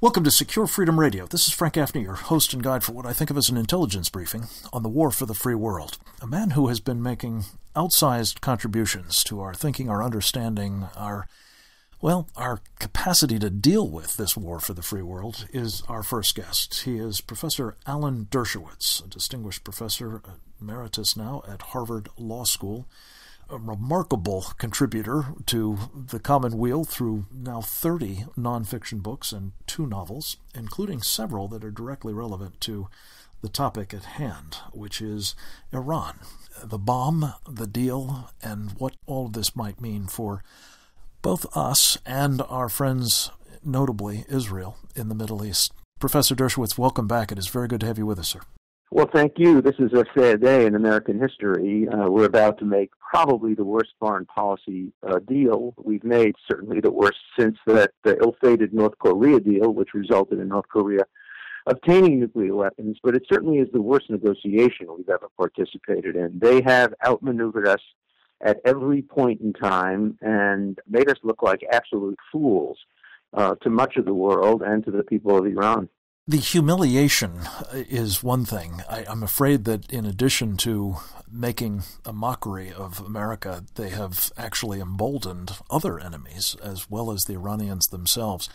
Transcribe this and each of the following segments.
Welcome to Secure Freedom Radio. This is Frank Gaffney, your host and guide for what I think of as an intelligence briefing on the war for the free world. A man who has been making outsized contributions to our thinking, our understanding, our capacity to deal with this war for the free world is our first guest. He is Professor Alan Dershowitz, a distinguished professor emeritus now at Harvard Law School, a remarkable contributor to the Commonweal through now 30 nonfiction books and 2 novels, including several that are directly relevant to the topic at hand, which is Iran, the bomb, the deal, and what all of this might mean for both us and our friends, notably Israel, in the Middle East. Professor Dershowitz, welcome back. It is very good to have you with us, sir. Well, thank you. This is a sad day in American history. We're about to make probably the worst foreign policy deal we've made, certainly the worst since the ill-fated North Korea deal, which resulted in North Korea obtaining nuclear weapons, but it certainly is the worst negotiation we've ever participated in. They have outmaneuvered us at every point in time and made us look like absolute fools to much of the world and to the people of Iran. The humiliation is one thing. I'm afraid that in addition to making a mockery of America, they have actually emboldened other enemies as well as the Iranians themselves.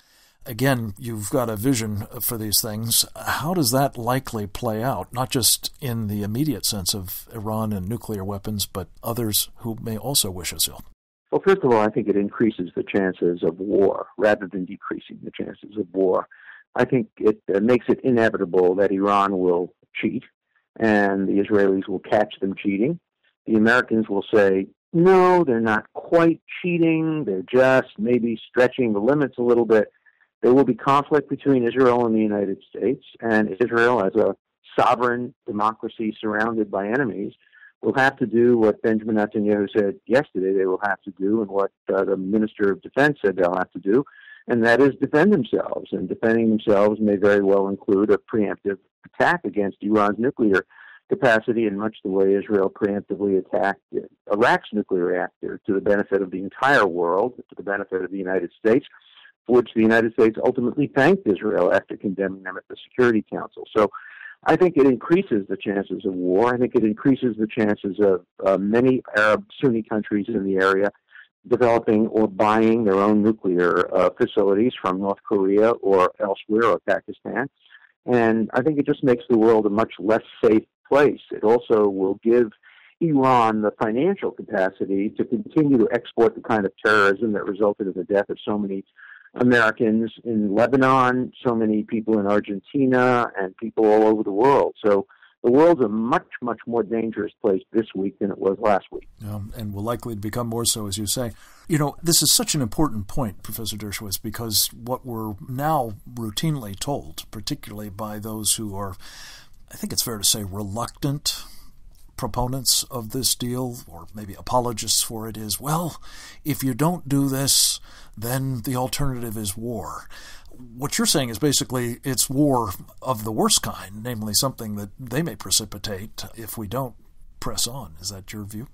Again, you've got a vision for these things. How does that likely play out, not just in the immediate sense of Iran and nuclear weapons, but others who may also wish us ill? Well, first of all, I think it increases the chances of war rather than decreasing the chances of war. I think it makes it inevitable that Iran will cheat and the Israelis will catch them cheating. The Americans will say, no, they're not quite cheating. They're just maybe stretching the limits a little bit. There will be conflict between Israel and the United States, and Israel, as a sovereign democracy surrounded by enemies, will have to do what Benjamin Netanyahu said yesterday they will have to do and what the Minister of Defense said they'll have to do, and that is defend themselves. And defending themselves may very well include a preemptive attack against Iran's nuclear capacity in much the way Israel preemptively attacked Iraq's nuclear reactor to the benefit of the entire world, to the benefit of the United States, for which the United States ultimately thanked Israel after condemning them at the Security Council. So I think it increases the chances of war. I think it increases the chances of many Arab Sunni countries in the area developing or buying their own nuclear facilities from North Korea or elsewhere or Pakistan. And I think it just makes the world a much less safe place. It also will give Iran the financial capacity to continue to export the kind of terrorism that resulted in the death of so many Americans in Lebanon, so many people in Argentina, and people all over the world. So the world's a much, much more dangerous place this week than it was last week. And will likely to become more so, as you say. You know, this is such an important point, Professor Dershowitz, because what we're now routinely told, particularly by those who are, I think it's fair to say, reluctant proponents of this deal, or maybe apologists for it, is, well, if you don't do this, then the alternative is war. What you're saying is basically it's war of the worst kind, namely something that they may precipitate if we don't press on. Is that your view?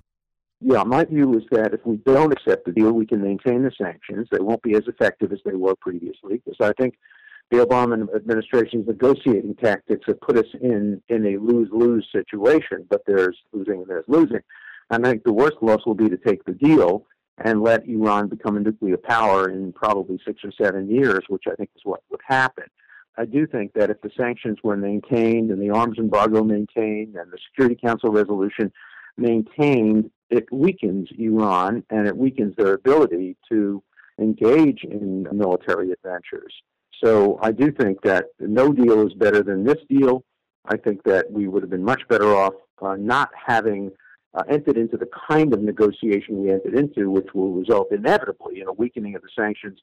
Yeah, my view is that if we don't accept the deal, we can maintain the sanctions. They won't be as effective as they were previously, because I think the Obama administration's negotiating tactics have put us in a lose-lose situation, but there's losing and there's losing. And I think the worst loss will be to take the deal and let Iran become a nuclear power in probably 6 or 7 years, which I think is what would happen. I do think that if the sanctions were maintained and the arms embargo maintained and the Security Council resolution maintained, it weakens Iran and it weakens their ability to engage in military adventures. So I do think that no deal is better than this deal. I think that we would have been much better off not having entered into the kind of negotiation we entered into, which will result inevitably in a weakening of the sanctions,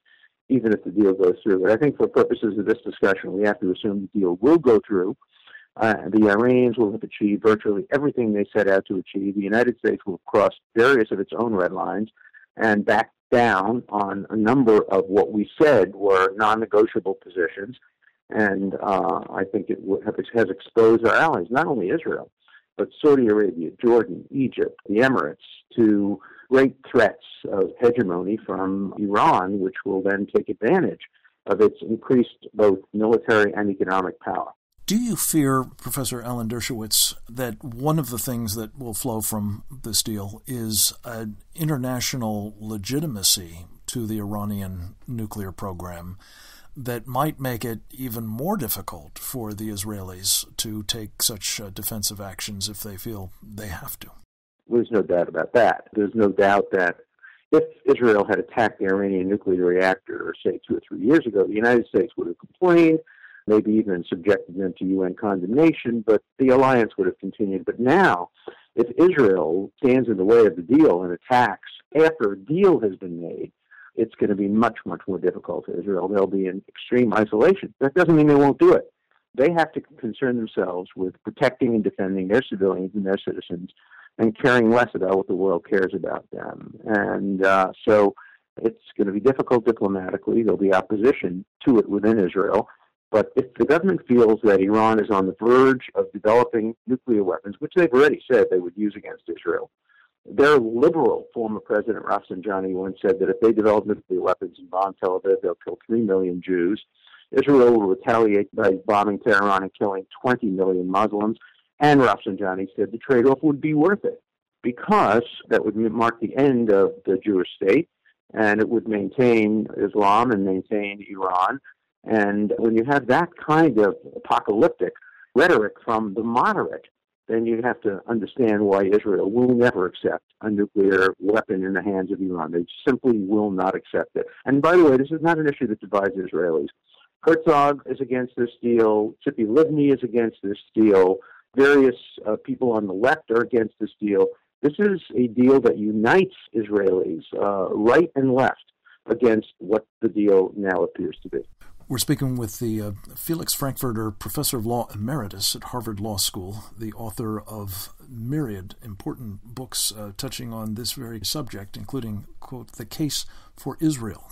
even if the deal goes through. But I think for purposes of this discussion, we have to assume the deal will go through. The Iranians will have achieved virtually everything they set out to achieve. The United States will have crossed various of its own red lines and back down on a number of what we said were non-negotiable positions. And I think it has exposed our allies, not only Israel, but Saudi Arabia, Jordan, Egypt, the Emirates, to great threats of hegemony from Iran, which will then take advantage of its increased both military and economic power. Do you fear, Professor Alan Dershowitz, that one of the things that will flow from this deal is an international legitimacy to the Iranian nuclear program that might make it even more difficult for the Israelis to take such defensive actions if they feel they have to? There's no doubt about that. There's no doubt that if Israel had attacked the Iranian nuclear reactor, say 2 or 3 years ago, the United States would have complained, maybe even subjected them to UN condemnation, but the alliance would have continued. But now, if Israel stands in the way of the deal and attacks after a deal has been made, it's going to be much, much more difficult for Israel. They'll be in extreme isolation. That doesn't mean they won't do it. They have to concern themselves with protecting and defending their civilians and their citizens and caring less about what the world cares about them. And so it's going to be difficult diplomatically. There'll be opposition to it within Israel. But if the government feels that Iran is on the verge of developing nuclear weapons, which they've already said they would use against Israel, their liberal former president, Rafsanjani, once said that if they develop nuclear weapons and bomb Tel Aviv, they'll kill 3 million Jews. Israel will retaliate by bombing Tehran and killing 20 million Muslims. And Rafsanjani said the trade-off would be worth it because that would mark the end of the Jewish state, and it would maintain Islam and maintain Iran. And when you have that kind of apocalyptic rhetoric from the moderate, then you have to understand why Israel will never accept a nuclear weapon in the hands of Iran. They simply will not accept it. And by the way, this is not an issue that divides Israelis. Herzog is against this deal. Tzipi Livni is against this deal. Various people on the left are against this deal. This is a deal that unites Israelis, right and left, against what the deal now appears to be. We're speaking with the Felix Frankfurter Professor of Law Emeritus at Harvard Law School, the author of myriad important books touching on this very subject, including, quote, The Case for Israel.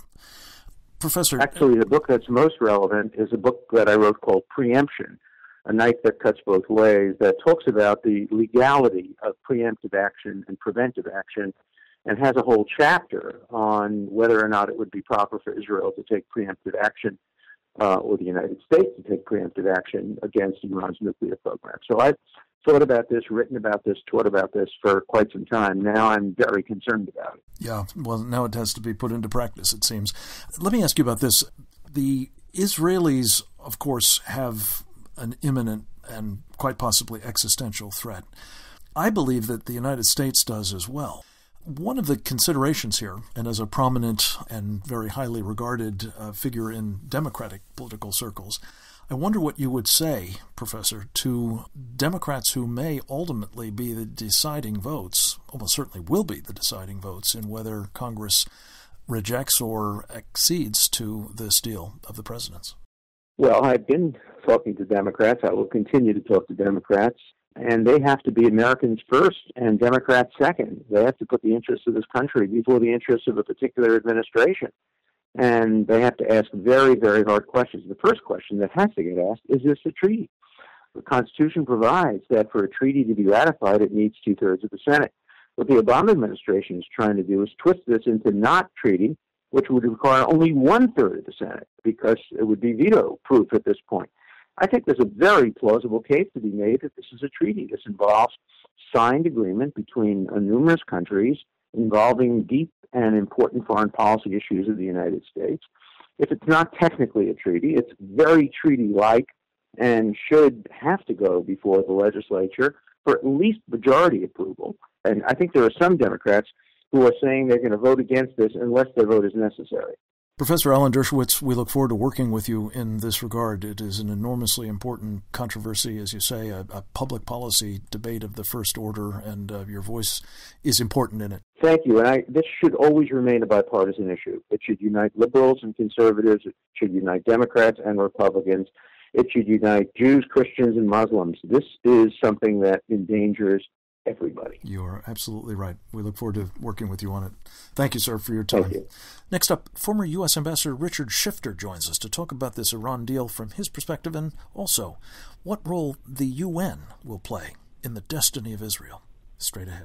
Professor... Actually, the book that's most relevant is a book that I wrote called Preemption, A Knife That Cuts Both Ways, that talks about the legality of preemptive action and preventive action, and has a whole chapter on whether or not it would be proper for Israel to take preemptive action or the United States to take preemptive action against Iran's nuclear program. So I've thought about this, written about this, taught about this for quite some time. Now I'm very concerned about it. Yeah, well, now it has to be put into practice, it seems. Let me ask you about this. The Israelis, of course, have an imminent and quite possibly existential threat. I believe that the United States does as well. One of the considerations here, and as a prominent and very highly regarded figure in Democratic political circles, I wonder what you would say, Professor, to Democrats who may ultimately be the deciding votes, almost certainly will be the deciding votes, in whether Congress rejects or accedes to this deal of the president's. Well, I've been talking to Democrats. I will continue to talk to Democrats. And they have to be Americans first and Democrats second. They have to put the interests of this country before the interests of a particular administration. And they have to ask very, very hard questions. The first question that has to get asked, is this a treaty? The Constitution provides that for a treaty to be ratified, it needs 2/3 of the Senate. What the Obama administration is trying to do is twist this into not treaty, which would require only 1/3 of the Senate, because it would be veto-proof at this point. I think there's a very plausible case to be made that this is a treaty. This involves signed agreement between numerous countries involving deep and important foreign policy issues of the United States. If it's not technically a treaty, it's very treaty-like and should have to go before the legislature for at least majority approval. And I think there are some Democrats who are saying they're going to vote against this unless their vote is necessary. Professor Alan Dershowitz, we look forward to working with you in this regard. It is an enormously important controversy, as you say, a public policy debate of the first order, and your voice is important in it. Thank you. And this should always remain a bipartisan issue. It should unite liberals and conservatives. It should unite Democrats and Republicans. It should unite Jews, Christians, and Muslims. This is something that endangers everybody. You are absolutely right. We look forward to working with you on it. Thank you, sir, for your time. Thank you. Next up, former U.S. Ambassador Richard Shifter joins us to talk about this Iran deal from his perspective, and also what role the UN will play in the destiny of Israel. Straight ahead.